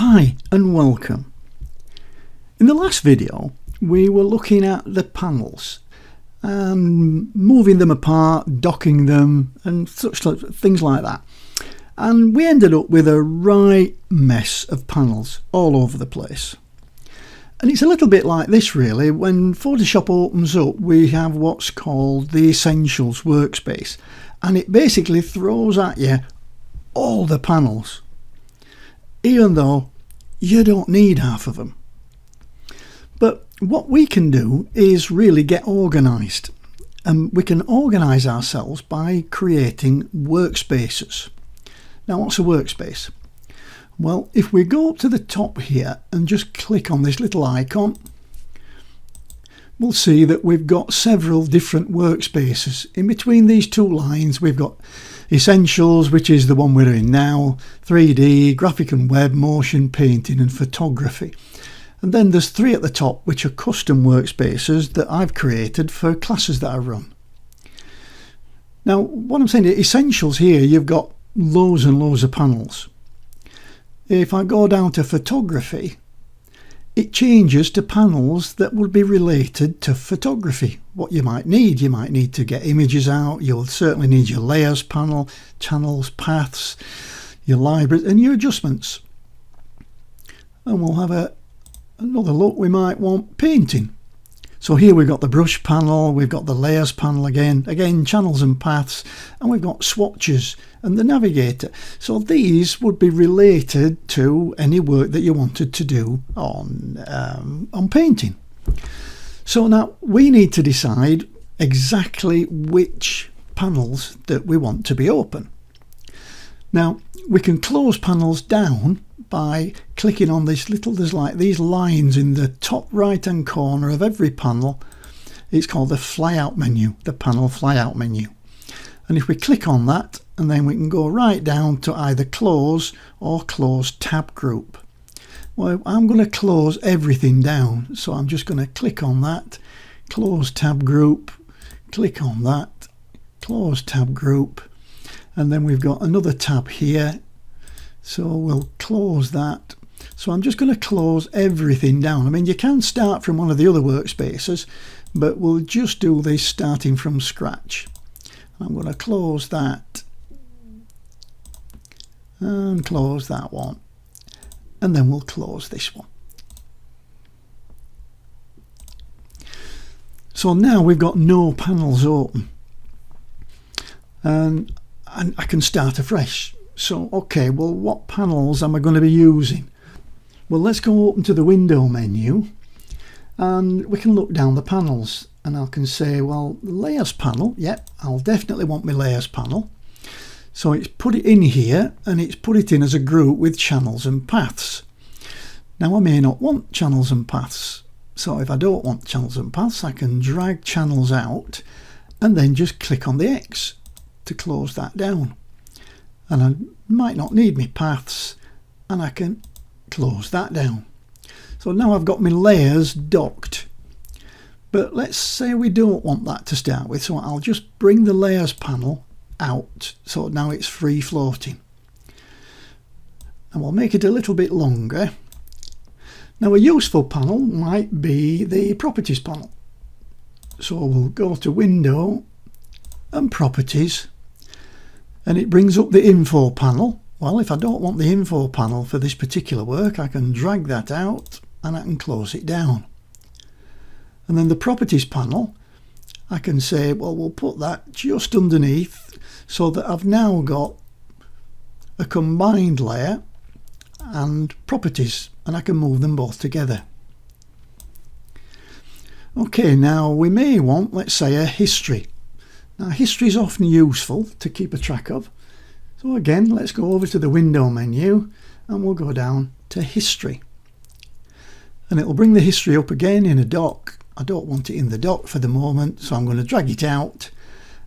Hi and welcome. In the last video we were looking at the panels and moving them apart, docking them and such things like that, and we ended up with a right mess of panels all over the place. And it's a little bit like this really. When Photoshop opens up, we have what's called the Essentials Workspace, and it basically throws at you all the panels, even though you don't need half of them. But what we can do is really get organised, and we can organise ourselves by creating workspaces. Now, what's a workspace? Well, if we go up to the top here and just click on this little icon, we'll see that we've got several different workspaces. In between these two lines we've got Essentials, which is the one we're in now, 3D, graphic and web, motion, painting and photography. And then there's three at the top which are custom workspaces that I've created for classes that I run. Now what I'm saying is, Essentials here, you've got loads and loads of panels. If I go down to photography, it changes to panels that will be related to photography. What you might need to get images out. You'll certainly need your layers panel, channels, paths, your libraries and your adjustments. And we'll have another look. We might want painting. So here we've got the brush panel, we've got the layers panel again channels and paths, and we've got swatches and the navigator. So these would be related to any work that you wanted to do on painting. So now we need to decide exactly which panels that we want to be open. Now we can close panels down by clicking on this there's like these lines in the top right hand corner of every panel. It's called the Flyout menu, the panel Flyout menu. And if we click on that, and then we can go right down to either close or close tab group. Well, I'm going to close everything down, so I'm just going to click on that, close tab group, click on that, close tab group, and then we've got another tab here. So we'll close that. So I'm just going to close everything down. I mean, you can start from one of the other workspaces, but we'll just do this starting from scratch. I'm going to close that and close that one, and then we'll close this one. So now we've got no panels open, and I can start afresh. So okay, well, what panels am I going to be using? Well, let's go open to the window menu and we can look down the panels, and I can say, well, layers panel, yep, I'll definitely want my layers panel. So it's put it in here, and it's put it in as a group with channels and paths. Now I may not want channels and paths, so if I don't want channels and paths, I can drag channels out and then just click on the X to close that down. And I might not need my paths, and I can close that down. So now I've got my layers docked. But let's say we don't want that to start with, so I'll just bring the layers panel out, so now it's free floating. And we'll make it a little bit longer. Now a useful panel might be the properties panel. So we'll go to window and properties, and it brings up the info panel. Well, if I don't want the info panel for this particular work, I can drag that out and I can close it down. And then the properties panel, I can say, well, we'll put that just underneath, so that I've now got a combined layer and properties, and I can move them both together. Okay, now we may want, let's say, a history. Now history is often useful to keep a track of. So again, let's go over to the window menu and we'll go down to history. And it'll bring the history up again in a dock. I don't want it in the dock for the moment, so I'm going to drag it out,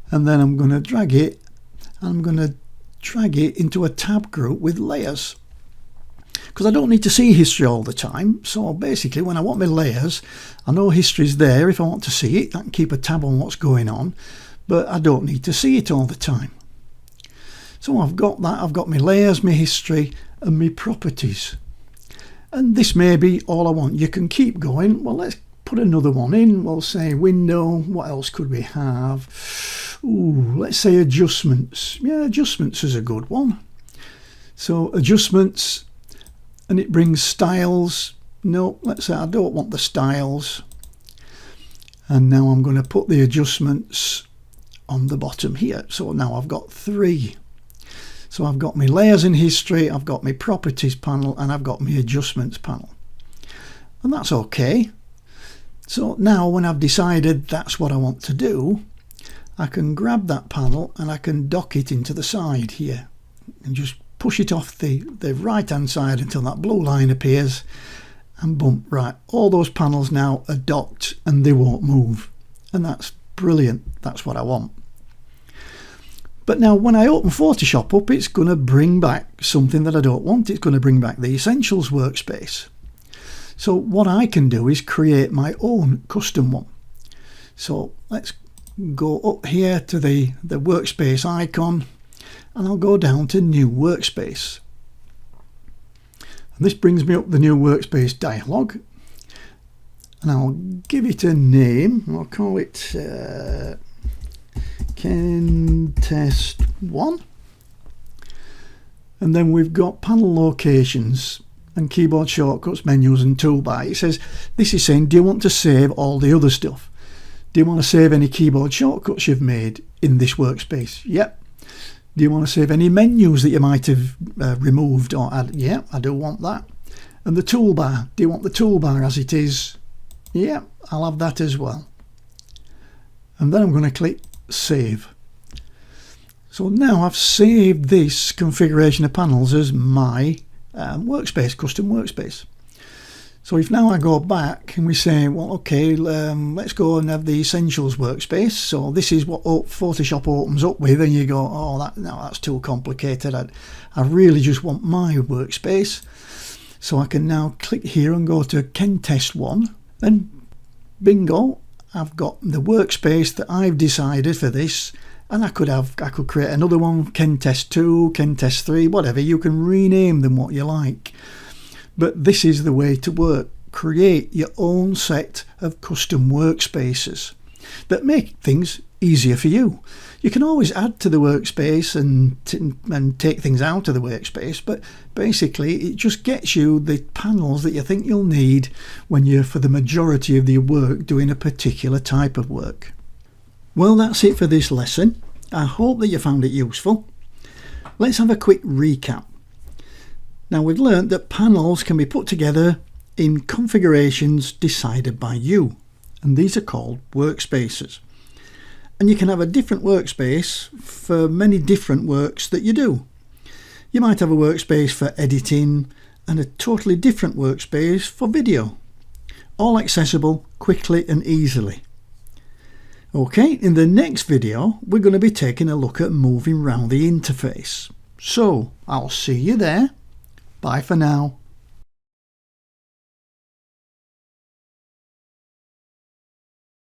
and then I'm going to drag it, and I'm going to drag it into a tab group with layers. Because I don't need to see history all the time, so basically when I want my layers, I know history's there. If I want to see it, I can keep a tab on what's going on, but I don't need to see it all the time. So I've got that, I've got my layers, my history and my properties. And this may be all I want. You can keep going. Well, let's put another one in. We'll say window. What else could we have? Ooh, let's say adjustments. Yeah, adjustments is a good one. So adjustments, and it brings styles. No, let's say I don't want the styles. And now I'm going to put the adjustments on the bottom here. So now I've got 3. So I've got my layers in history, I've got my properties panel, and I've got my adjustments panel. And that's okay. So now when I've decided that's what I want to do, I can grab that panel and I can dock it into the side here and just push it off the right hand side until that blue line appears, and boom, right, all those panels now are docked and they won't move. And that's brilliant. That's what I want. But now when I open Photoshop up, it's going to bring back something that I don't want. It's going to bring back the Essentials Workspace. So what I can do is create my own custom one. So let's go up here to the workspace icon, and I'll go down to New Workspace. And this brings me up the New Workspace dialog. And I'll give it a name. I'll call it Ken Test 1. And then we've got panel locations and keyboard shortcuts, menus and toolbar. It says, this is saying, do you want to save all the other stuff? Do you want to save any keyboard shortcuts you've made in this workspace? Yep. Do you want to save any menus that you might have removed or added? Yeah, I do want that. And the toolbar, do you want the toolbar as it is? Yeah, I'll have that as well. And then I'm going to click Save. So now I've saved this configuration of panels as my workspace, custom workspace. So if now I go back and we say, well, okay, let's go and have the Essentials Workspace. So this is what Photoshop opens up with, and you go, oh, that's too complicated. I really just want my workspace. So I can now click here and go to Ken Test 1, and bingo, I've got the workspace that I've decided for this. And I could create another one, Ken Test 2, Ken Test 3, whatever. You can rename them what you like. But this is the way to work. Create your own set of custom workspaces that make things easier for you. You can always add to the workspace and take things out of the workspace, but basically it just gets you the panels that you think you'll need when you're, for the majority of your work, doing a particular type of work. Well, that's it for this lesson. I hope that you found it useful. Let's have a quick recap. Now, we've learned that panels can be put together in configurations decided by you, and these are called workspaces. And you can have a different workspace for many different works that you do. You might have a workspace for editing and a totally different workspace for video, all accessible quickly and easily. Okay, in the next video, we're going to be taking a look at moving around the interface. So, I'll see you there. Bye for now.